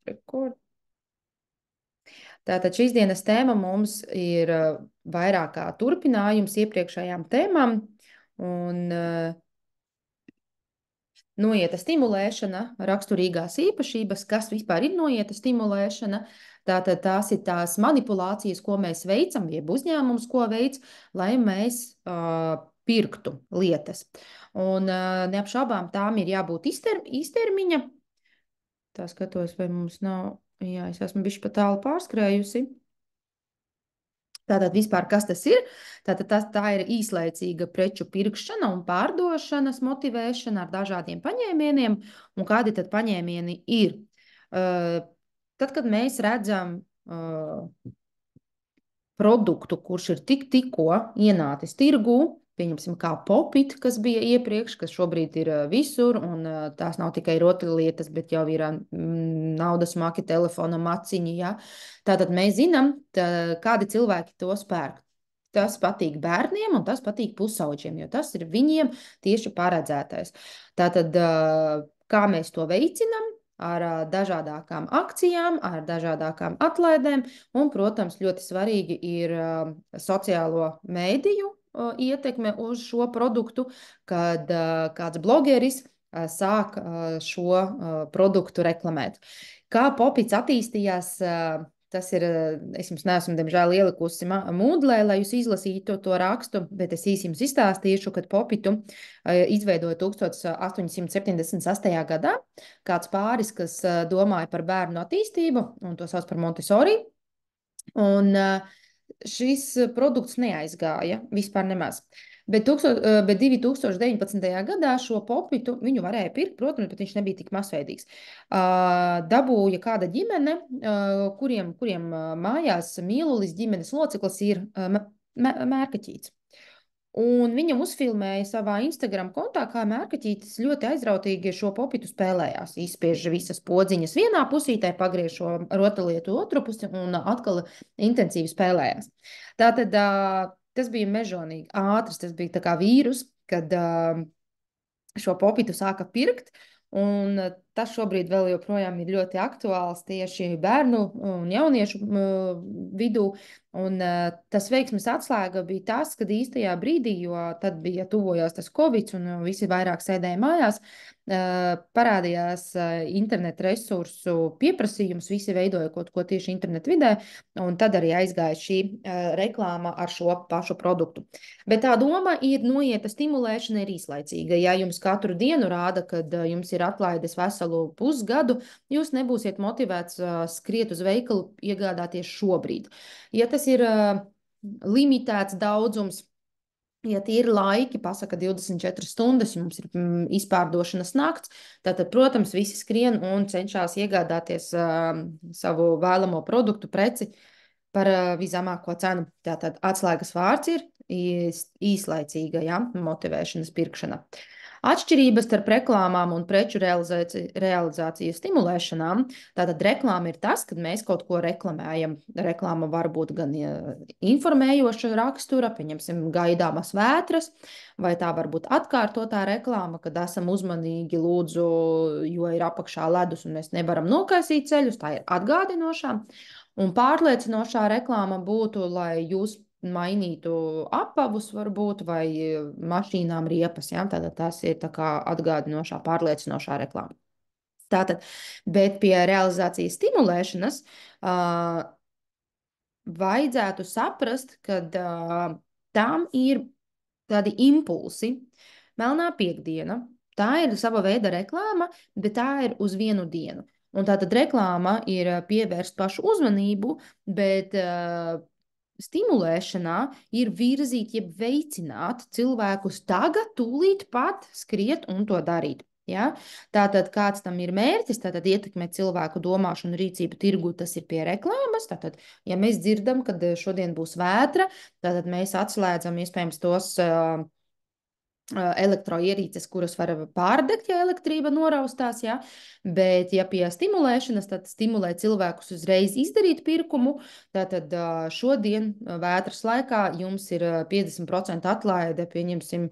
Rekord. Tātad šīs dienas tēma mums ir vairāk kā turpinājums iepriekšējām tēmām, un noieta stimulēšana, raksturīgās īpašības, kas vispār ir noieta stimulēšana. Tātad tās ir tās manipulācijas, ko mēs veicam, jeb uzņēmums, ko veic, lai mēs pirktu lietas. Un neapšaubām tām ir jābūt īstermiņa. Tā skatos, vai mums nav, jā, es esmu bišķi pa tālu pārskrējusi. Tātad vispār kas tas ir? Tātad tā ir īslaicīga preču pirkšana un pārdošanas motivēšana ar dažādiem paņēmieniem. Un kādi tad paņēmieni ir? Tad, kad mēs redzam produktu, kurš ir tikko ienācis tirgū, pieņemsim, kā popit, kas bija iepriekš, kas šobrīd ir visur, un tās nav tikai rotaļlietas, bet jau ir naudas maki, telefona maciņi, ja? Tātad mēs zinām, kādi cilvēki tos pērk. Tas patīk bērniem, un tas patīk pusauģiem, jo tas ir viņiem tieši paredzētais. Tātad, kā mēs to veicinam? Ar dažādākām akcijām, ar dažādākām atlaidēm, un, protams, ļoti svarīgi ir sociālo mēdīju ietekme uz šo produktu, kad kāds blogeris sāk šo produktu reklamēt. Kā popits attīstījās, tas ir, es jums neesmu, diemžēl, ielikusi mūdlē, lai jūs izlasītu to rakstu, bet es īsi jums izstāstīšu, kad popitu izveidoja 1878. gadā kāds pāris, kas domāja par bērnu attīstību, un to sauc par Montessori. Un šis produkts neaizgāja vispār nemaz. Bet 2019. gadā šo popitu viņu varēja pirkt, protams, bet viņš nebija tik masveidīgs. Dabūja kāda ģimene, kuriem mājās mīlulis ģimenes loceklis ir mērkaķīts. Un viņam uzfilmēja savā Instagram kontā, kā mērkaķītis ļoti aizrautīgi šo popitu spēlējās. Izspiež visas podziņas vienā pusītē, pagriež šo rotaļlietu otru pusi un atkal intensīvi spēlējās. Tātad tas bija mežonīgi ātrs, tas bija tā kā vīrus, kad šo popitu sāka pirkt. Un tas šobrīd vēl joprojām ir ļoti aktuāls tieši bērnu un jauniešu vidū. Un tas veiksmes atslēga bija tas, kad īstajā brīdī, jo tad bija tuvojās tas Covid un visi vairāk sēdēja mājās, parādījās internet resursu pieprasījums, visi veidoja kaut ko tieši internetu vidē, un tad arī aizgāja šī reklāma ar šo pašu produktu. Bet tā doma ir noieta stimulēšana ir īslaicīga. Ja jums katru dienu rāda, kad jums ir atlaides veselu pusgadu, jūs nebūsiet motivēts skriet uz veikalu iegādāties šobrīd. Ja tas ir limitēts daudzums, ja tie ir laiki, pasaka 24 stundas, jums ir izpārdošanas nakts, tad, protams, visi skrien un cenšas iegādāties savu vēlamo produktu, preci par viszemāko cenu. Tātad atslēgas vārds ir īslaicīga, ja, motivēšanas pirkšana. Atšķirības starp reklāmām un preču realizācijas stimulēšanām. Tātad reklāma ir tas, kad mēs kaut ko reklamējam. Reklāma var būt gan informējoša rakstura, pieņemsim gaidāmas vētras, vai tā var būt atkārtotā reklāma, kad esam uzmanīgi lūdzu, jo ir apakšā ledus un mēs nevaram nokaisīt ceļus, tā ir atgādinošā. Un pārliecinošā reklāma būtu, lai jūs mainītu apavus varbūt vai mašīnām riepas, ja? Tātad tas ir tā kā atgādinošā, pārliecinošā reklāma. Tātad, bet pie realizācijas stimulēšanas vajadzētu saprast, ka tām ir tādi impulsi. Melnā piekdiena, tā ir sava veida reklāma, bet tā ir uz vienu dienu. Un tātad reklāma ir pievērst pašu uzmanību, bet stimulēšanā ir virzīt, jeb veicināt cilvēkus tagad, tūlīt pat skriet un to darīt. Ja? Tātad kāds tam ir mērķis, tātad ietekmēt cilvēku domāšanu rīcību tirgu, tas ir pie reklāmas. Tātad, ja mēs dzirdam, kad šodien būs vētra, tātad mēs atslēdzam iespējams tos elektroierīces, kuras var pārdegt, ja elektrība noraustās, ja? Bet, ja pie stimulēšanas, tad stimulē cilvēkus uzreiz izdarīt pirkumu, tātad šodien vētras laikā jums ir 50% atlaide, pieņemsim,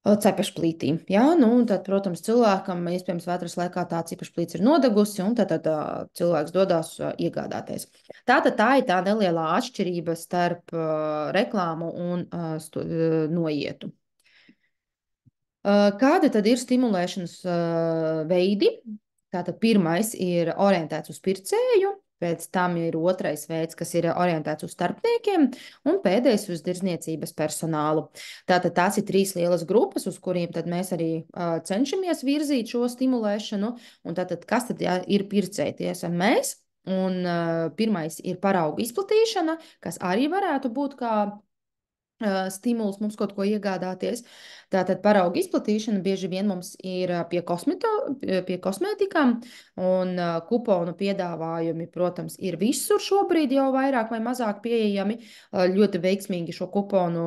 Cepešplītīm. Jā, nu, un tad, protams, cilvēkam iespējams vētras laikā tā cepešplīts ir nodegusi, un tad cilvēks dodas iegādāties. Tā ir tā nelielā atšķirība starp reklāmu un noietu. Kādi tad ir stimulēšanas veidi? Tātad pirmais ir orientēts uz pircēju, pēc tam ir otrais veids, kas ir orientēts uz starpniekiem, un pēdējais uz tirdzniecības personālu. Tātad tās ir trīs lielas grupas, uz kuriem tad mēs arī cenšamies virzīt šo stimulēšanu. Un tātad, kas tad ir pircēji? Tie esam mēs. Un pirmais ir paraugu izplatīšana, kas arī varētu būt kā stimuls mums kaut ko iegādāties. Tātad parauga izplatīšana bieži vien mums ir pie kosmētikām, un kuponu piedāvājumi, protams, ir visur šobrīd jau vairāk vai mazāk pieejami. Ļoti veiksmīgi šo kuponu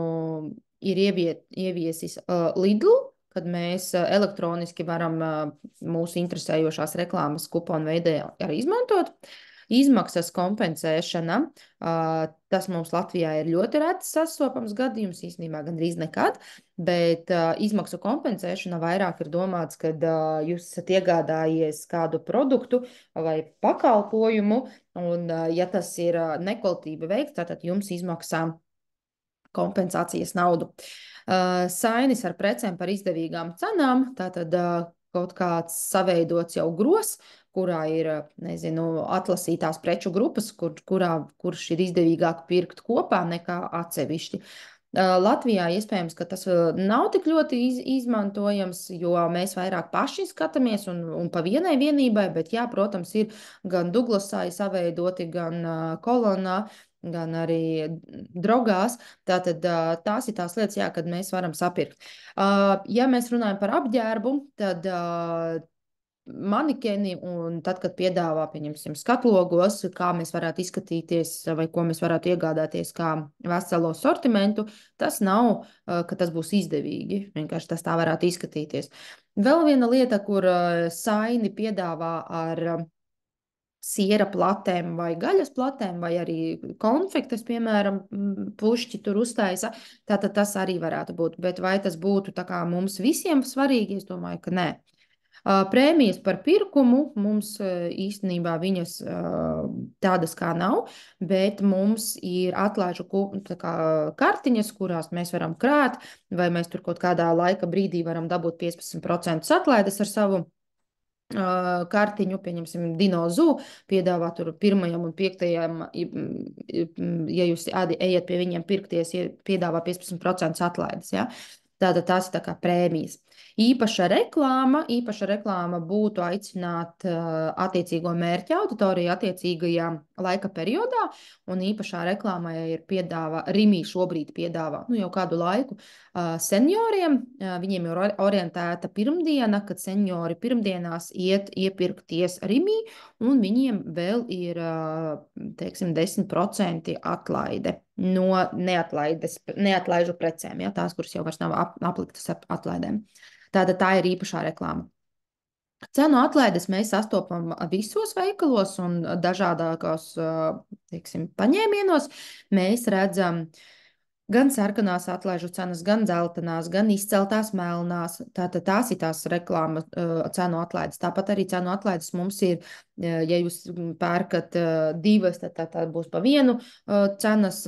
ir ieviesis Lidl, kad mēs elektroniski varam mūsu interesējošās reklāmas kuponu veidē arī izmantot. Izmaksas kompensēšana, tas mums Latvijā ir ļoti rets sastopams gadījums, īstenībā gandrīz nekad, bet izmaksu kompensēšana vairāk ir domāts, kad jūs esat iegādājies kādu produktu vai pakalpojumu, un ja tas ir nekvalitīvi veikts, tad jums izmaksā kompensācijas naudu. Sainis ar precēm par izdevīgām cenām, tātad kaut kāds saveidots jau gros, kurā ir, nezinu, atlasītās preču grupas, kurš ir izdevīgāk pirkt kopā nekā atsevišķi. Latvijā iespējams, ka tas nav tik ļoti izmantojams, jo mēs vairāk paši skatāmies un pa vienai vienībai, bet jā, protams, ir gan Douglasā saveidoti, gan Kolonā, gan arī drogās. Tātad tās ir tās lietas, jā, kad mēs varam sapirkt. Ja mēs runājam par apģērbu, tad manikeni, un tad, kad piedāvā, pieņemsim, skatlogos, kā mēs varētu izskatīties vai ko mēs varētu iegādāties kā veselo sortimentu, tas nav, ka tas būs izdevīgi. Vienkārši tas tā varētu izskatīties. Vēl viena lieta, kur Saini piedāvā ar siera platēm vai gaļas platēm, vai arī konfektes, piemēram, pušķi tur uztaisa, tātad tas arī varētu būt. Bet vai tas būtu tā kā mums visiem svarīgi? Es domāju, ka nē. Prēmijas par pirkumu mums īstenībā viņas tādas kā nav, bet mums ir atlaižu kartiņas, kurās mēs varam krāt, vai mēs tur kaut kādā laika brīdī varam dabūt 15% atlaides ar savu kartiņu, pieņemsim, Dinozu, piedāvā tur 1. un 5. Ja jūs ejat pie viņiem pirkties, piedāvā 15% atlaides, ja? Tātad tās ir tā kā prēmijas. Īpaša reklāma būtu aicināt attiecīgo mērķa auditoriju attiecīgajā laika periodā, un īpašā reklāmā ir Rimi šobrīd piedāvā jau kādu laiku senioriem. Viņiem ir orientēta pirmdiena, kad seniori pirmdienās iet iepirkties Rimi, un viņiem vēl ir, teiksim, 10% atlaide no neatlaižu precēm, ja, tās, kuras jau vairs nav apliktas ar atlaidēm. Tātad tā ir īpašā reklāma. Cenu atlaides mēs sastopam visos veikalos un dažādākos, teiksim, paņēmienos. Mēs redzam gan sarkanās atlaižu cenas, gan dzeltenās, gan izceltās melnās. Tātad tās ir tās reklāma cenu atlaides. Tāpat arī cenu atlaides mums ir, ja jūs pērkat divas, tad būs pa vienu cenas,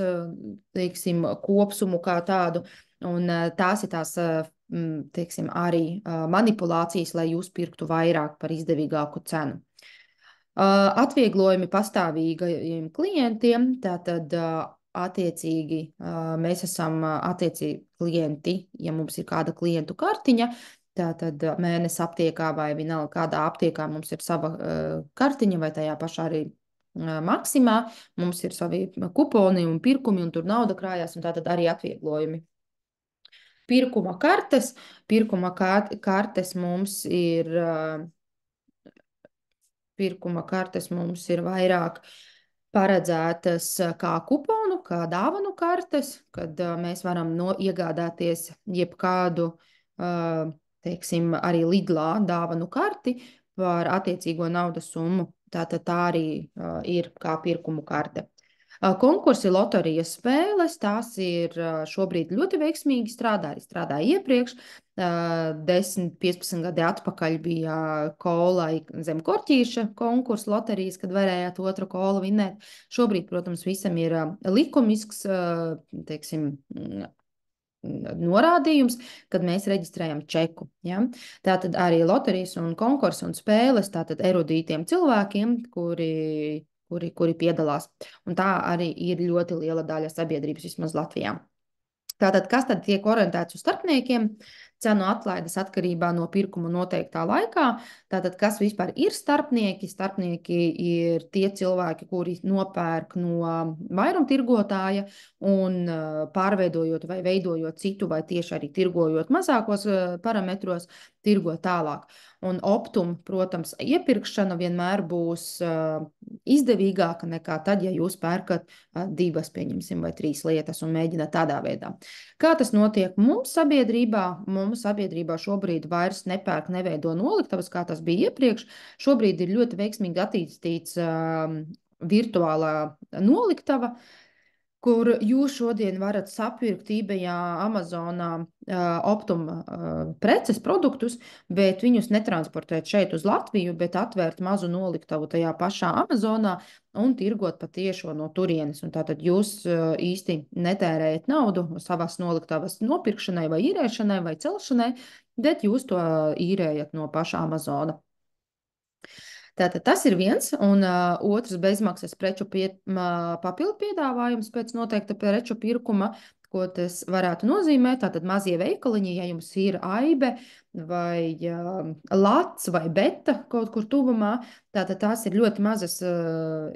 teiksim, kopsumu kā tādu. Un tās ir tās, teiksim, arī manipulācijas, lai jūs pirktu vairāk par izdevīgāku cenu. Atvieglojumi pastāvīgajiem klientiem, tātad attiecīgi mēs esam attiecīgi klienti, ja mums ir kāda klientu kartiņa, tātad mēnesi aptiekā vai vienalga kādā aptiekā mums ir sava kartiņa vai tajā pašā arī Maksimā, mums ir savi kuponi un pirkumi un tur nauda krājās un tātad arī atvieglojumi. Pirkuma kartes mums ir vairāk paredzētas kā kuponu, kā dāvanu kartes, kad mēs varam iegādāties jebkādu, teiksim, arī Lidlā dāvanu karti par attiecīgo naudas summu. Tātad tā arī ir kā pirkumu karte. Konkursi, loterijas spēles, tās ir šobrīd ļoti veiksmīgi arī strādāja iepriekš. 10, 15 gadi atpakaļ bija kolai zem korķīša konkursa loterijas, kad varējāt otru kolu vinēt. Šobrīd, protams, visam ir likumisks, teiksim, norādījums, kad mēs reģistrējam čeku. Ja? Tātad arī loterijas un konkursi un spēles tātad erudītiem cilvēkiem, kuri piedalās. Un tā arī ir ļoti liela daļa sabiedrības, vismaz Latvijā. Tātad, kas tad tiek orientēts uz starpniekiem? Cenu atlaides atkarībā no pirkuma noteiktā laikā. Tātad, kas vispār ir starpnieki? Starpnieki ir tie cilvēki, kuri nopērk no vairumtirgotāja un pārveidojot vai veidojot citu, vai tieši arī tirgojot mazākos parametros, tirgo tālāk. Un optum, protams, iepirkšana vienmēr būs izdevīgāka nekā tad, ja jūs pērkat divas, pieņemsim, vai trīs lietas un mēģināt tādā veidā. Kā tas notiek mums sabiedrībā? Mums sabiedrībā šobrīd vairs nepērk, neveido noliktavas, kā tas bija iepriekš. Šobrīd ir ļoti veiksmīgi attīstīts virtuālā noliktava, kur jūs šodien varat sapirkt eBayā, Amazonā optuma preces, produktus, bet viņus netransportēt šeit uz Latviju, bet atvērt mazu noliktavu tajā pašā Amazonā un tirgot patiešo no turienes. Un tātad jūs īsti netērējat naudu savas noliktavas nopirkšanai vai īrēšanai vai celšanai, bet jūs to īrējat no paša Amazona. Tātad tas ir viens, un otrs bezmaksas preču papildu piedāvājums pēc noteikta preču pirkuma, ko tas varētu nozīmēt. Tātad mazie veikaliņi, ja jums ir Aibe vai Lats vai Beta kaut kur tuvumā, tātad tās ir ļoti mazas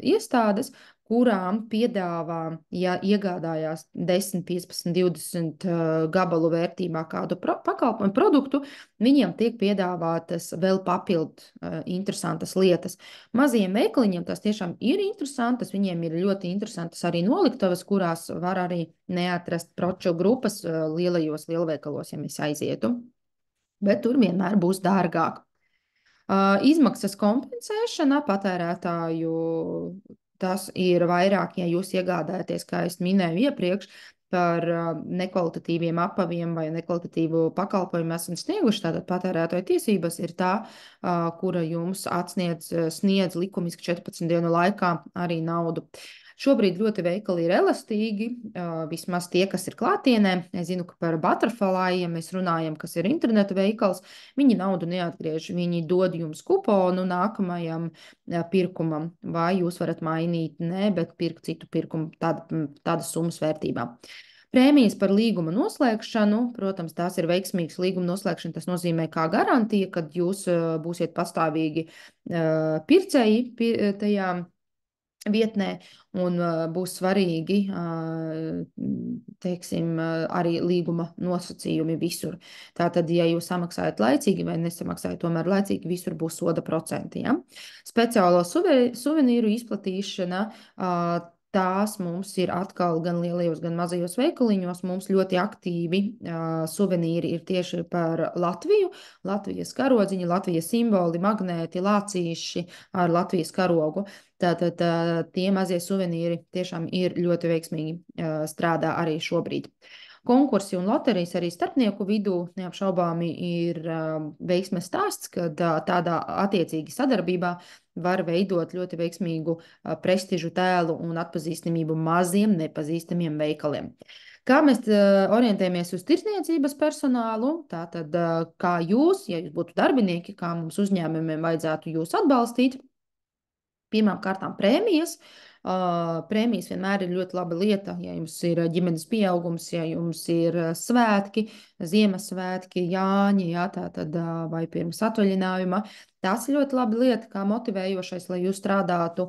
iestādes, kurām piedāvā, ja iegādājās 10, 15, 20 gabalu vērtībā kādu pakalpojumu produktu, viņiem tiek piedāvātas vēl papildu interesantas lietas. Mazajiem veikaliņiem tas tiešām ir interesantas, viņiem ir ļoti interesantas arī noliktavas, kurās var arī neatrast proču grupas lielajos lielveikalos, ja mēs aizietu. Bet tur vienmēr būs dārgāk. Izmaksas kompensēšana patērētāju, tas ir vairāk, ja jūs iegādājaties, kā es minēju iepriekš, par nekvalitatīviem apaviem vai nekvalitatīvu pakalpojumu esam snieguši. Tātad patērētāja tiesības ir tā, kura jums sniedz likumiski 14 dienu laikā arī naudu. Šobrīd ļoti veikali ir elastīgi, vismaz tie, kas ir klātienē. Es zinu, ka par Butterfly, ja mēs runājam, kas ir interneta veikals, viņi naudu neatgriež, viņi dod jums kuponu nākamajam pirkumam, vai jūs varat mainīt, bet pirkt citu pirkumu tādas summas vērtībā. Prēmijas par līguma noslēgšanu, protams, tās ir veiksmīgas līguma noslēgšana, tas nozīmē kā garantija, kad jūs būsiet pastāvīgi pircēji tajā vietnē, un būs svarīgi, teiksim, arī līguma nosacījumi visur. Tātad, ja jūs samaksājat laicīgi vai nesamaksājat tomēr laicīgi, visur būs soda procenti. Ja? Speciālo suvenīru izplatīšana, tās mums ir atkal gan lielajos, gan mazajos veikaliņos. Mums ļoti aktīvi suvenīri ir tieši par Latviju. Latvijas karodziņi, Latvijas simboli, magnēti, lācīši ar Latvijas karogu. Tātad tie mazie suvenīri tiešām ir ļoti veiksmīgi strādā arī šobrīd. Konkursi un loterijas arī starpnieku vidū neapšaubāmi ir veiksmes stāsts, kad tādā attiecīgi sadarbībā var veidot ļoti veiksmīgu prestižu tēlu un atpazīstamību maziem nepazīstamiem veikaliem. Kā mēs orientējamies uz tirdzniecības personālu, tātad kā jūs, ja jūs būtu darbinieki, kā mums uzņēmumiem vajadzētu jūs atbalstīt, pirmām kārtām prēmijas. Prēmijas vienmēr ir ļoti laba lieta, ja jums ir ģimenes pieaugums, ja jums ir svētki, Ziemassvētki, Jāņi, ja, tātad vai pirms atvaļinājuma. Tas ir ļoti laba lieta, kā motivējošais, lai jūs strādātu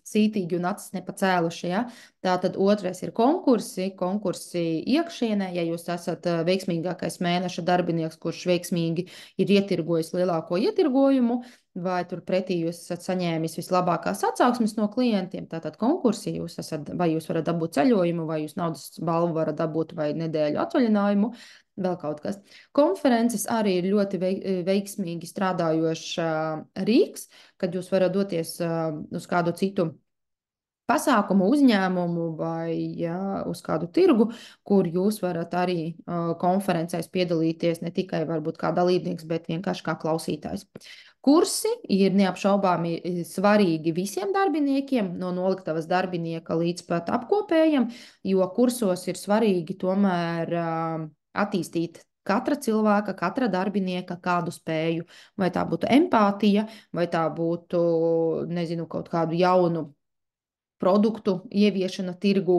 cītīgi un acis nepacēluši. Ja? Tātad otrais ir konkursi iekšienē, ja jūs esat veiksmīgākais mēneša darbinieks, kurš veiksmīgi ir ietirgojis lielāko ietirgojumu, vai turpretī jūs esat saņēmis vislabākās atsauksmes no klientiem, tātad konkursi vai jūs varat dabūt ceļojumu, vai jūs naudas balvu varat dabūt, vai nedēļu atvaļinājumu, vēl kaut kas. Konferences arī ir ļoti veiksmīgi strādājošs rīks, kad jūs varat doties uz kādu citu pasākumu, uzņēmumu vai uz kādu tirgu, kur jūs varat arī konferencēs piedalīties ne tikai varbūt kā dalībnieks, bet vienkārši kā klausītājs. Kursi ir neapšaubāmi svarīgi visiem darbiniekiem, no noliktavas darbinieka līdz pat apkopējam, jo kursos ir svarīgi tomēr attīstīt katra cilvēka, katra darbinieka kādu spēju, vai tā būtu empātija, vai tā būtu, nezinu, kaut kādu jaunu produktu ieviešana tirgu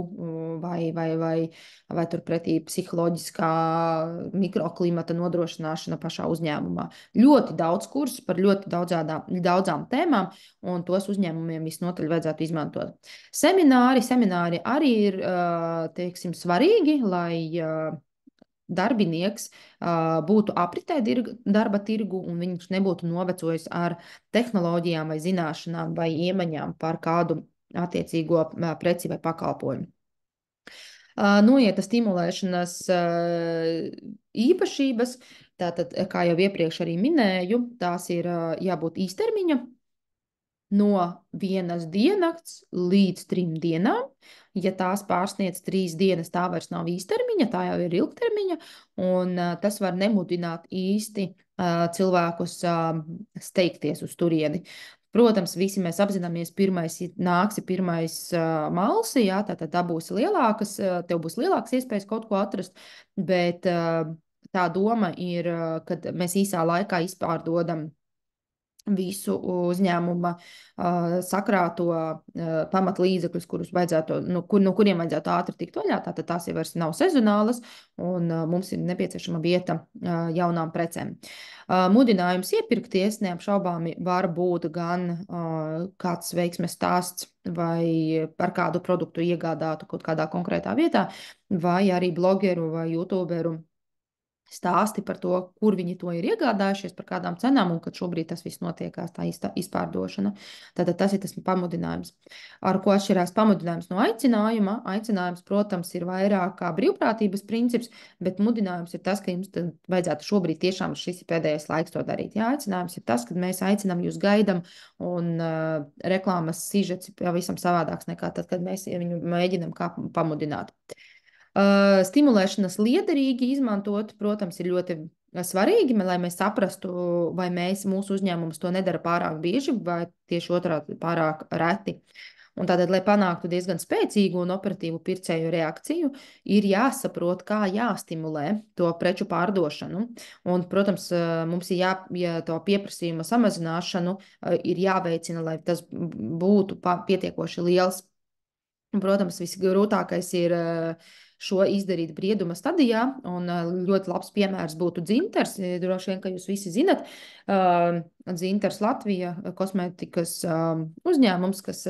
vai turpretī psiholoģiskā mikroklimata nodrošināšana pašā uzņēmumā. Ļoti daudz kursu par ļoti daudzām tēmām, un tos uzņēmumiem visnotaļ vajadzētu izmantot. Semināri arī ir, teiksim, svarīgi, lai darbinieks būtu apritē darba tirgu un viņš nebūtu novecojis ar tehnoloģijām vai zināšanām vai iemaņām par kādu attiecīgo preci vai pakalpojumu. Noieta stimulēšanas īpašības, tātad, kā jau iepriekš arī minēju, tās ir jābūt īstermiņa no 1 diennakts līdz 3 dienām. Ja tās pārsniedz 3 dienas, tā vairs nav īstermiņa, tā jau ir ilgtermiņa, un tas var nemudināt īsti cilvēkus steigties uz turieni. Protams, visi mēs apzināmies, nāksi pirmais malsi, jā, tātad tev būs lielākas iespējas kaut ko atrast, bet tā doma ir, kad mēs īsā laikā izpārdodam visu uzņēmuma sakrāto pamatlīdzekļus, no kuriem vajadzētu ātri tikt vaļā. Tātad tās jau vairs nav sezonālas, un mums ir nepieciešama vieta jaunām precēm. Mudinājums iepirkties neapšaubāmi var būt gan kāds veiksmes stāsts vai par kādu produktu iegādātu kaut kādā konkrētā vietā, vai arī blogeru vai youtuberu stāsti par to, kur viņi to ir iegādājušies, par kādām cenām, un kad šobrīd tas viss notiekās, tā izpārdošana. Tātad tas ir tas pamudinājums. Ar ko atšķirās pamudinājums no aicinājuma? Aicinājums, protams, ir vairāk kā brīvprātības princips, bet mudinājums ir tas, ka jums vajadzētu šobrīd tiešām šis ir pēdējais laiks to darīt. Jā, aicinājums ir tas, kad mēs aicinām, jūs gaidam, un reklāmas sižets ir pavisam savādāks nekā tad, kad mēs viņu mēģinam kā pamudināt. Stimulēšanas liederīgi izmantot, protams, ir ļoti svarīgi, lai mēs saprastu, vai mūsu uzņēmums to nedara pārāk bieži vai tieši otrādi pārāk reti. Un tātad, lai panāktu diezgan spēcīgu un operatīvu pircēju reakciju, ir jāsaprot, kā jāstimulē to preču pārdošanu. Un, protams, mums ir to pieprasījuma samazināšanu ir jāveicina, lai tas būtu pietiekoši liels. Un, protams, visgrūtākais ir šo izdarīt brieduma stadijā, un ļoti labs piemērs būtu Dzinters. Droši vien, ka jūs visi zinat, Dzinters Latvija, kosmētikas uzņēmums, kas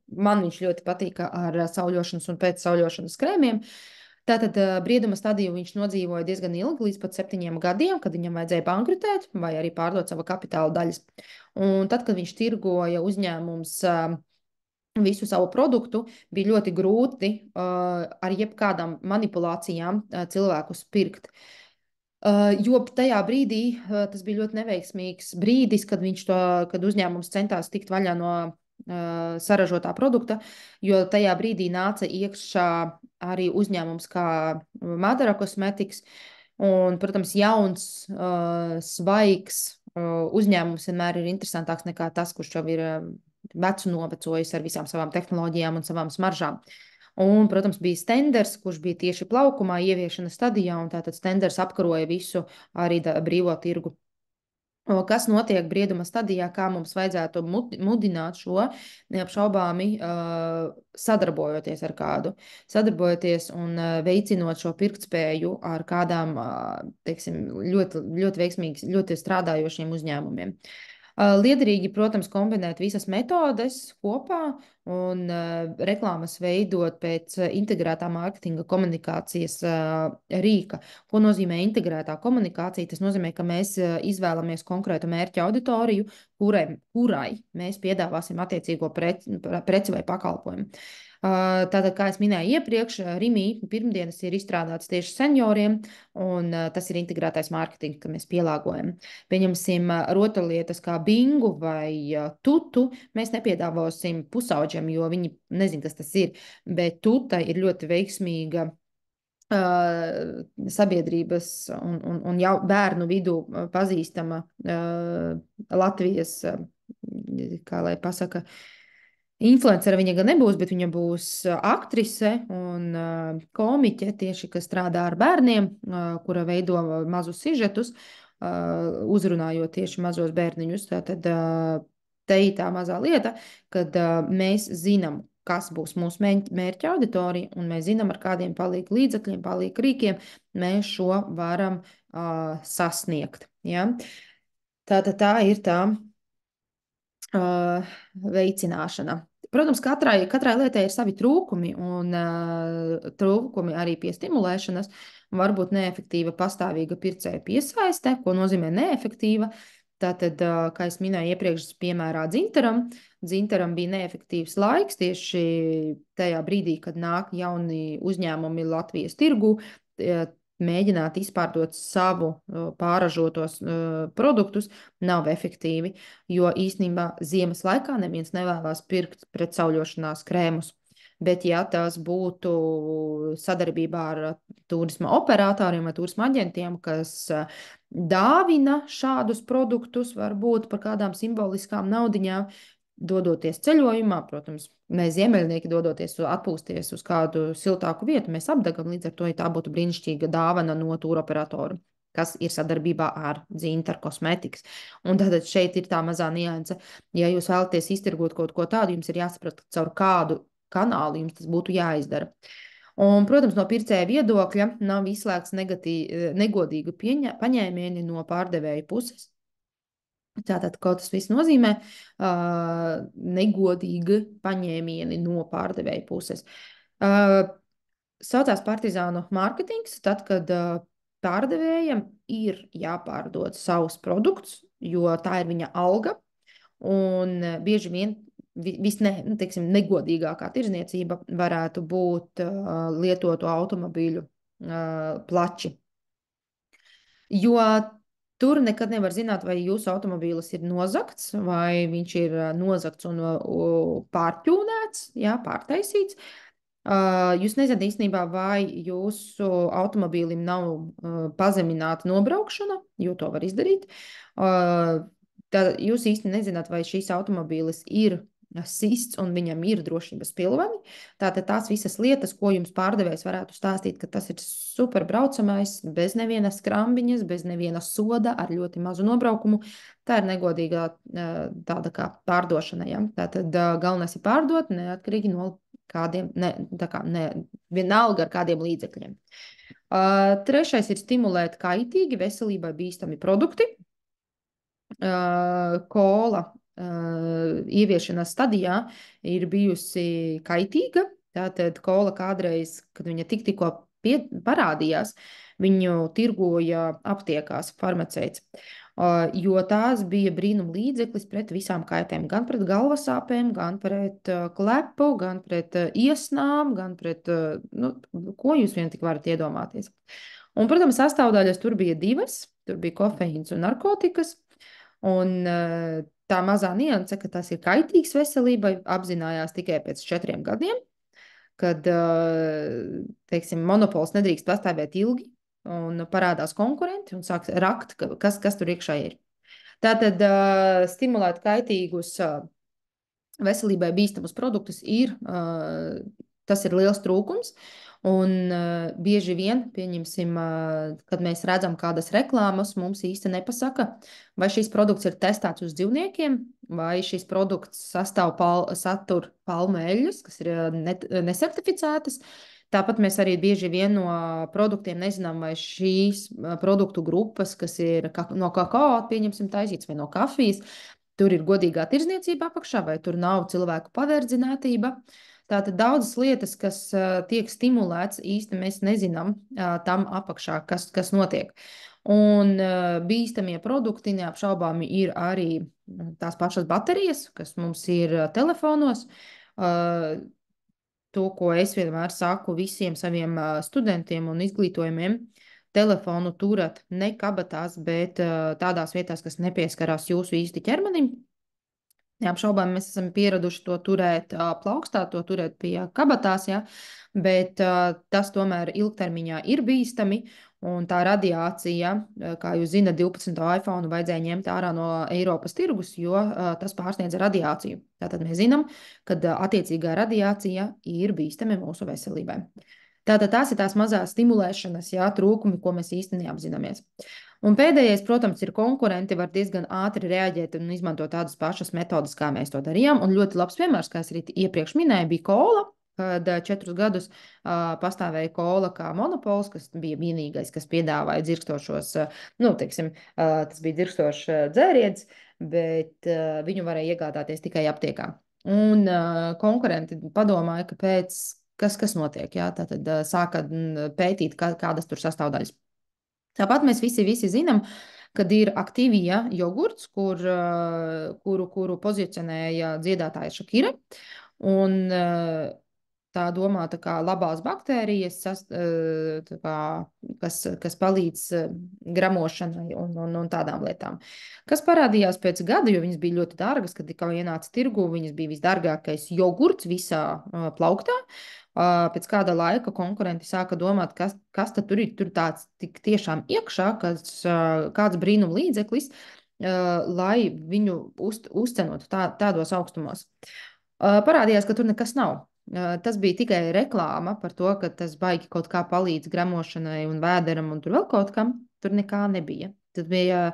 man viņš ļoti patīk ar sauļošanas un pēcsauļošanas krēmiem. Tātad brieduma stadiju viņš nodzīvoja diezgan ilgi, līdz pat 7 gadiem, kad viņam vajadzēja bankrutēt vai arī pārdot sava kapitāla daļas. Un tad, kad viņš tirgoja uzņēmums visu savu produktu, bija ļoti grūti ar jebkādām manipulācijām cilvēkus pirkt. Jo tajā brīdī tas bija ļoti neveiksmīgs brīdis, kad uzņēmums centās tikt vaļā no saražotā produkta, jo tajā brīdī nāca iekšā arī uzņēmums kā Madara Cosmetics, un, protams, jauns, svaigs uzņēmums vienmēr ir interesantāks nekā tas, kurš jau ir vecu novecojis ar visām savām tehnoloģijām un savām smaržām. Un, protams, bija Stenders, kurš bija tieši plaukumā ieviešanas stadijā, un tātad Stenders apkaroja visu arī brīvo tirgu. Kas notiek brieduma stadijā, kā mums vajadzētu mudināt šo neapšaubāmi sadarbojoties ar kādu. Sadarbojoties un veicinot šo pirktspēju ar kādām, teiksim, ļoti, ļoti veiksmīgi, ļoti strādājošiem uzņēmumiem. Liederīgi, protams, kombinēt visas metodes kopā un reklāmas veidot pēc integrētā mārketinga komunikācijas rīka. Ko nozīmē integrētā komunikācija? Tas nozīmē, ka mēs izvēlamies konkrētu mērķa auditoriju, kurai mēs piedāvāsim attiecīgo preci vai pakalpojumu. Tātad, kā es minēju iepriekš, Rimī pirmdienas ir izstrādātas tieši senioriem, un tas ir integrētais mārketings, ka mēs pielāgojam. Pieņemsim rotaļlietas kā bingu vai tutu, mēs nepiedāvāsim pusauģiem, jo viņi nezin, kas tas ir, bet tuta ir ļoti veiksmīga sabiedrības un jau bērnu vidū pazīstama Latvijas, kā lai pasaka, influencera viņa gan nebūs, bet viņa būs aktrise un komiķe tieši, kas strādā ar bērniem, kura veido mazus sižetus, uzrunājot tieši mazos bērniņus. Tātad te ir tā mazā lieta, kad mēs zinām, kas būs mūsu mērķa auditorija, un mēs zinām, ar kādiem palīg līdzekļiem, palīg rīkiem mēs šo varam sasniegt. Ja? Tātad tā ir tā veicināšana. Protams, katrai lietai ir savi trūkumi, un trūkumi arī pie stimulēšanas. Varbūt neefektīva pastāvīga pircēja piesaiste, ko nozīmē neefektīva. Tātad, kā es minēju iepriekš, piemērā Dzintaram bija neefektīvs laiks tieši tajā brīdī, kad nāk jauni uzņēmumi Latvijas tirgu, mēģināt izpārdot savu pārražotos produktus nav efektīvi, jo īstenībā ziemas laikā neviens nevēlas pirkt pretsauļošanās krēmus. Bet, ja tas būtu sadarbībā ar turisma operatoriem vai turisma aģentiem, kas dāvina šādus produktus, varbūt par kādām simboliskām naudiņām, dodoties ceļojumā, protams, mēs ziemeļnieki dodoties atpūsties uz kādu siltāku vietu, mēs apdegam, līdz ar to, ja tā būtu brīnišķīga dāvana no tūroperatora, kas ir sadarbībā ar Dzintar Cosmetics. Un tad šeit ir tā mazā nianse. Ja jūs vēlaties iztirgot kaut ko tādu, jums ir jāsaprot, caur kādu kanālu jums tas būtu jāizdara. Un, protams, no pircēja viedokļa nav izslēgts negodīgu paņēmieni no pārdevēja puses. Tātad, ko tas viss nozīmē, negodīgi paņēmieni no pārdevēja puses. Saucās partizānu mārketings, tad, kad pārdevējam ir jāpārdod savus produktus, jo tā ir viņa alga, un bieži vien negodīgākā tirdzniecība varētu būt lietotu automobīļu plači. Jo tur nekad nevar zināt, vai jūsu automobīlis ir nozagts, vai viņš ir nozagts un pārķūnēts, jā, pārtaisīts. Jūs nezināt īstenībā, vai jūsu automobīlim nav pazemināta nobraukšana, jo to var izdarīt. Tad jūs īsti nezināt, vai šīs automobīlis ir sists un viņam ir drošības pilveni. Tātad tās visas lietas, ko jums pārdevējs varētu stāstīt, ka tas ir super braucamais, bez nevienas skrambiņas, bez nevienas soda, ar ļoti mazu nobraukumu. Tā ir negodīgā tāda kā pārdošana. Ja? Tātad galvenais ir pārdot neatkarīgi no kādiem, vienalga ar kādiem līdzekļiem. Trešais ir stimulēt kaitīgi, veselībai bīstami produkti. Kola ieviešanas stadijā ir bijusi kaitīga. Tātad kola kādreiz, kad viņa tikko parādījās, viņu tirgoja aptiekās farmaceits, jo tās bija brīnum līdzeklis pret visām kaitēm, gan pret galvasāpēm, gan pret klepu, gan pret iesnām, gan pret, ko jūs vien tik varat iedomāties. Un, protams, sastāvdaļas tur bija divas, tur bija kofeīns un narkotikas, un tā mazā nianse, ka tas ir kaitīgs veselībai, apzinājās tikai pēc 4 gadiem, kad, teiksim, monopols nedrīkst pastāvēt ilgi un parādās konkurenti un sāk rakt, kas tur iekšā ir. Tātad stimulēt kaitīgus veselībai bīstamus produktus tas ir liels trūkums. Un bieži vien, pieņemsim, kad mēs redzam kādas reklāmas, mums īsti nepasaka, vai šīs produkts ir testēts uz dzīvniekiem, vai šīs produkts satur palmu eļļas, kas ir nesertificētas. Tāpat mēs arī bieži vien no produktiem nezinām, vai šīs produktu grupas, kas ir no kakao, pieņemsim, taisīts vai no kafijas, tur ir godīgā tirdzniecība apakšā, vai tur nav cilvēku paverdzinātība. Tātad daudzas lietas, kas tiek stimulēts, īsti mēs nezinām tam apakšā, kas notiek. Un bīstamie produkti neapšaubāmi ir arī tās pašas baterijas, kas mums ir telefonos. To, ko es vienmēr saku visiem saviem studentiem un izglītojumiem, telefonu turat ne kabatās, bet tādās vietās, kas nepieskarās jūsu īsti ķermenim. Neapšaubām mēs esam pieraduši to turēt plaukstā, to turēt pie kabatās, ja? Bet tas tomēr ilgtermiņā ir bīstami. Un tā radiācija, kā jūs zināt, 12. iPhone vajadzēja ņemt ārā no Eiropas tirgus, jo tas pārsniedz radiāciju. Tātad mēs zinām, ka attiecīgā radiācija ir bīstama mūsu veselībai. Tātad tās ir tās mazās stimulēšanas, jā, trūkumi, ko mēs īsti neapzināmies. Un pēdējais, protams, ir konkurenti var diezgan ātri reaģēt un izmantot tādas pašas metodas, kā mēs to darījām. Un ļoti labs piemērs, kā es arī iepriekš minēju, bija kola, kad 4 gadus pastāvēja kola kā monopols, kas bija vienīgais, kas piedāvāja dzirkstošos, teiksim, tas bija dzirkstošs dzēriens, bet viņu varēja iegādāties tikai aptiekā. Un konkurenti padomāja, kas notiek, jā, tātad sāka pētīt, kādas tur sastāvdaļas. Tāpat mēs visi zinām, kad ir Activia jogurts, kuru pozicionēja dziedātāja Shakira, un tā domāta kā labās baktērijas, kas palīdz gramošanai un tādām lietām. Kas parādījās pēc gada, jo viņas bija ļoti dārgas, kad tikai ienāca tirgu, viņas bija visdārgākais jogurts visā plauktā. Pēc kāda laika konkurenti sāka domāt, kas tad tur ir tāds tik tiešām iekšā, kāds brīnum līdzeklis, lai viņu uzcenotu tādos augstumos. Parādījās, ka tur nekas nav. Tas bija tikai reklāma par to, ka tas baigi kaut kā palīdz gramošanai un vēderam un tur vēl kaut kam. Tur nekā nebija. Tā bija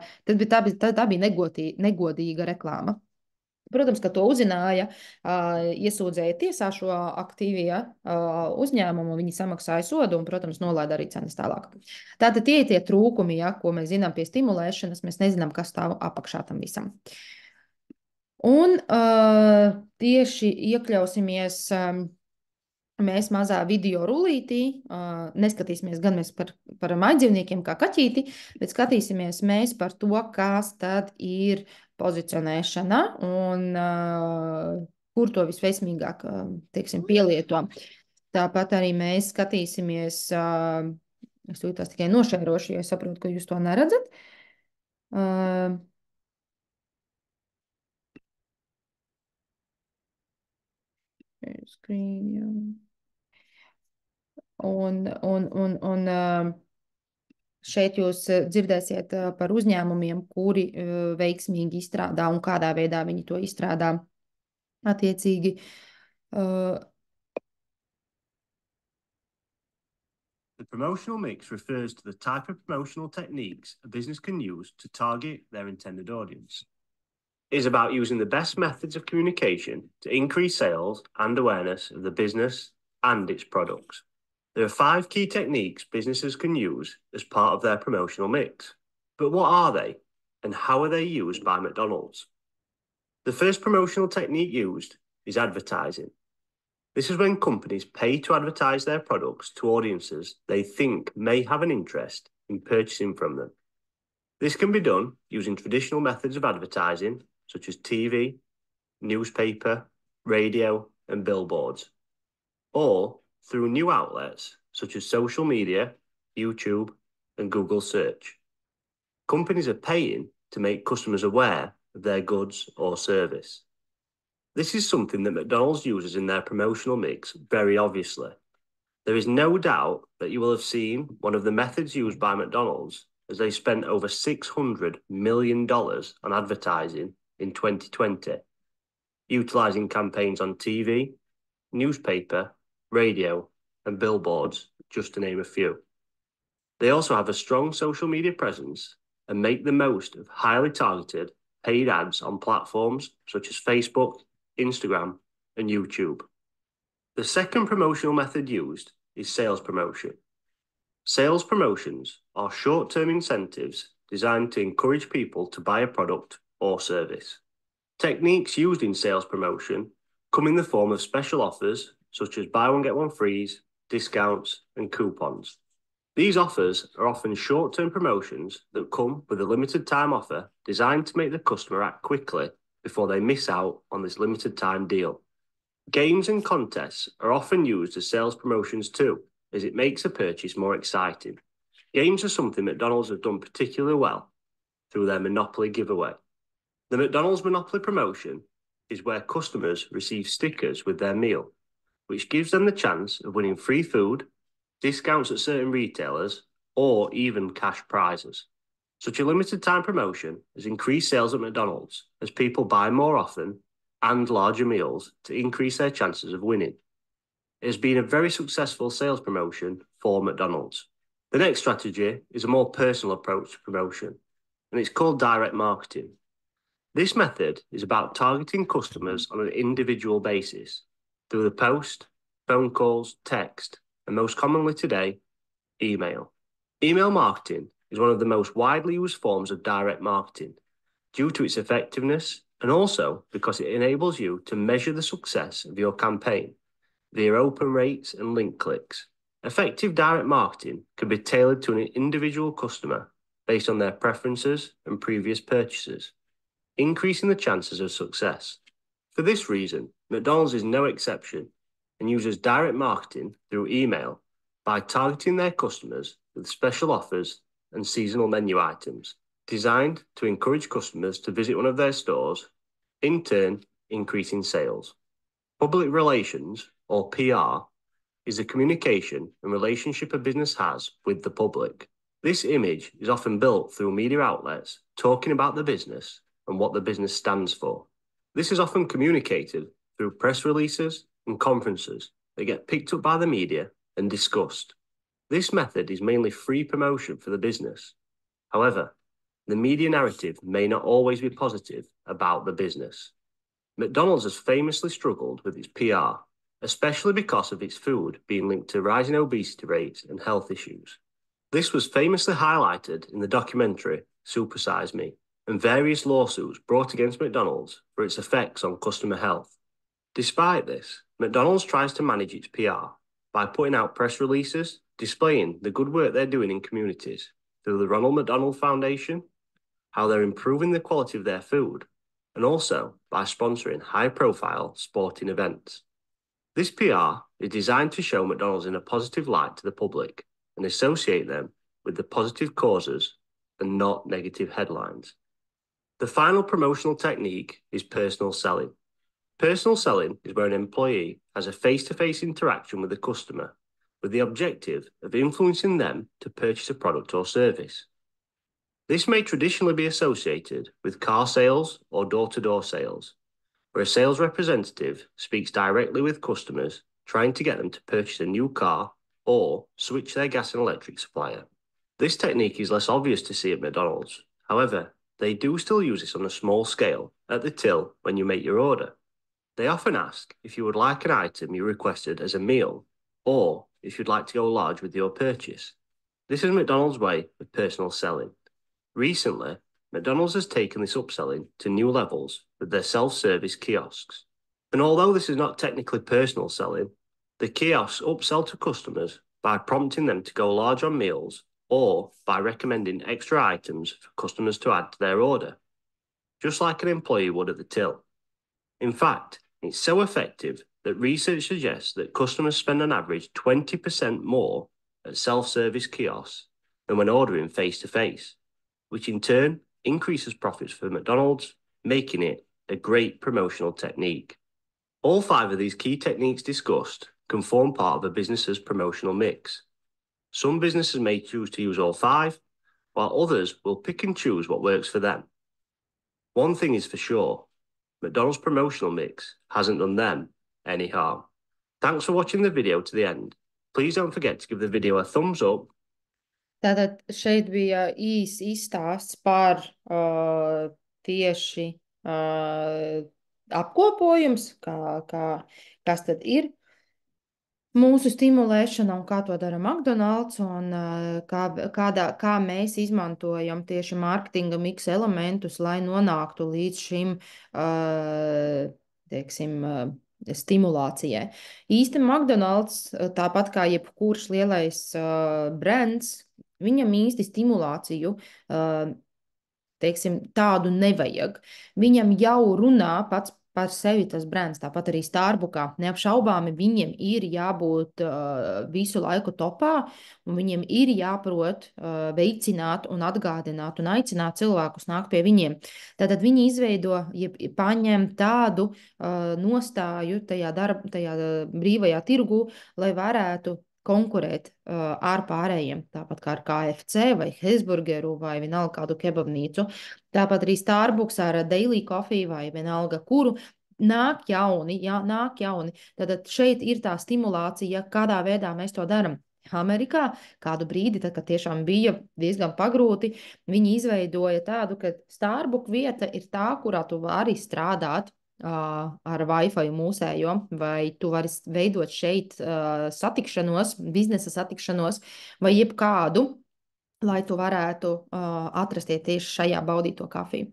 negodīga reklāma. Protams, ka to uzzināja, iesūdzēja tiesā šo Activia uzņēmumu, viņi samaksāja sodu un, protams, nolaida arī cenas tālāk. Tātad tie ir tie trūkumi, ja, ko mēs zinām pie stimulēšanas, mēs nezinām, kas stāv apakšā tam visam. Un tieši iekļausimies mēs mazā video rullītī, neskatīsimies gan mēs par mājdzīvniekiem kā kaķīti, bet skatīsimies mēs par to, kas tad ir pozicionēšana un kur to visveiksmīgāk, teiksim, pielieto. Tāpat arī mēs skatīsimies, es jūtos tikai nošērošu, jo es saprotu, ka jūs to neredzat. Un šeit jūs dzirdēsiet par uzņēmumiem, kuri veiksmīgi izstrādā un kādā veidā viņi to izstrādā attiecīgi. The promotional mix refers to the type of promotional techniques a business can use to target their intended audience. It is about using the best methods of communication to increase sales and awareness of the business and its products. There are 5 key techniques businesses can use as part of their promotional mix. But what are they, and how are they used by McDonald's? The first promotional technique used is advertising. This is when companies pay to advertise their products to audiences they think may have an interest in purchasing from them. This can be done using traditional methods of advertising, such as TV, newspaper, radio, and billboards, or through new outlets such as social media, YouTube, and Google search. Companies are paying to make customers aware of their goods or service. This is something that McDonald's uses in their promotional mix very obviously. There is no doubt that you will have seen one of the methods used by McDonald's as they spent over $600 million on advertising in 2020, utilising campaigns on TV, newspaper, radio, and billboards, just to name a few. They also have a strong social media presence and make the most of highly targeted paid ads on platforms such as Facebook, Instagram, and YouTube. The second promotional method used is sales promotion. Sales promotions are short-term incentives designed to encourage people to buy a product or service. Techniques used in sales promotion come in the form of special offers such as buy one, get one frees, discounts, and coupons. These offers are often short-term promotions that come with a limited time offer designed to make the customer act quickly before they miss out on this limited time deal. Games and contests are often used as sales promotions too, as it makes a purchase more exciting. Games are something McDonald's have done particularly well through their Monopoly giveaway. The McDonald's Monopoly promotion is where customers receive stickers with their meal, which gives them the chance of winning free food, discounts at certain retailers, or even cash prizes. Such a limited time promotion has increased sales at McDonald's as people buy more often and larger meals to increase their chances of winning. It has been a very successful sales promotion for McDonald's. The next strategy is a more personal approach to promotion, and it's called direct marketing. This method is about targeting customers on an individual basis through the post, phone calls, text, and most commonly today, email. Email marketing is one of the most widely used forms of direct marketing due to its effectiveness and also because it enables you to measure the success of your campaign via open rates and link clicks. Effective direct marketing can be tailored to an individual customer based on their preferences and previous purchases, increasing the chances of success. For this reason, McDonald's is no exception and uses direct marketing through email by targeting their customers with special offers and seasonal menu items designed to encourage customers to visit one of their stores, in turn increasing sales. Public relations, or PR, is the communication and relationship a business has with the public. This image is often built through media outlets talking about the business and what the business stands for. This is often communicated through press releases and conferences that get picked up by the media and discussed. This method is mainly free promotion for the business. However, the media narrative may not always be positive about the business. McDonald's has famously struggled with its PR, especially because of its food being linked to rising obesity rates and health issues. This was famously highlighted in the documentary Super Size Me, and various lawsuits brought against McDonald's for its effects on customer health. Despite this, McDonald's tries to manage its PR by putting out press releases displaying the good work they're doing in communities through the Ronald McDonald Foundation, how they're improving the quality of their food, and also by sponsoring high-profile sporting events. This PR is designed to show McDonald's in a positive light to the public and associate them with the positive causes and not negative headlines. The final promotional technique is personal selling. Personal selling is where an employee has a face-to-face interaction with the customer with the objective of influencing them to purchase a product or service. This may traditionally be associated with car sales or door-to-door sales, where a sales representative speaks directly with customers, trying to get them to purchase a new car or switch their gas and electric supplier. This technique is less obvious to see at McDonald's. However, they do still use this on a small scale at the till when you make your order. They often ask if you would like an item you requested as a meal or if you'd like to go large with your purchase. This is McDonald's way of personal selling. Recently, McDonald's has taken this upselling to new levels with their self-service kiosks. And although this is not technically personal selling, the kiosks upsell to customers by prompting them to go large on meals or by recommending extra items for customers to add to their order, just like an employee would at the till. In fact, it's so effective that research suggests that customers spend on average 20% more at self-service kiosks than when ordering face-to-face, which in turn increases profits for McDonald's, making it a great promotional technique. All 5 of these key techniques discussed can form part of a business's promotional mix. Some businesses may choose to use all 5, while others will pick and choose what works for them. One thing is for sure, McDonald's promotional mix hasn't done them any harm. Thanks for watching the video to the end. Please don't forget to give the video a thumbs up. Tātad šeit bija izstāsts par tieši apkopojums, kas tad ir mūsu stimulēšana un kā to dara McDonald's un kā mēs izmantojam tieši mārketinga miksa elementus, lai nonāktu līdz šim, teiksim, stimulācijai. Īsti McDonald's, tāpat kā jebkurš lielais brands, viņam īsti stimulāciju teiksim, tādu nevajag. Viņam jau runā pats par sevi tas brands, tāpat arī Starbuckā. Neapšaubāmi viņiem ir jābūt visu laiku topā, un viņiem ir jāprot veicināt un atgādināt un aicināt cilvēkus nākt pie viņiem. Tātad viņi izveido, paņem tādu nostāju tajā brīvajā tirgu, lai varētu konkurēt ar pārējiem, tāpat kā ar KFC vai Hesburgeru vai vienalga kādu kebabnīcu. Tāpat arī Starbucks ar Daily Coffee vai vienalga kuru nāk jauni, nāk jauni. Tātad šeit ir tā stimulācija, kādā veidā mēs to darām. Amerikā kādu brīdi, tad, kad tiešām bija diezgan pagrūti, viņi izveidoja tādu, ka Starbucks vieta ir tā, kurā tu vari strādāt ar Wi-Fi mūsējo, vai tu vari veidot šeit satikšanos, biznesa satikšanos, vai jebkādu, lai tu varētu atrasties tieši šajā baudīto kafiju.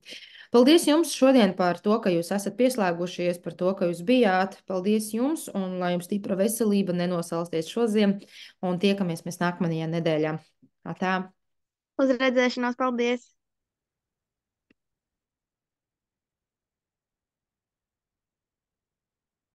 Paldies jums šodien par to, ka jūs esat pieslēgušies, par to, ka jūs bijāt. Paldies jums, un lai jums stipra veselība, nenosalsties šodien, un tiekamies mēs nākamajā nedēļā. Tā. Uz redzēšanos, paldies!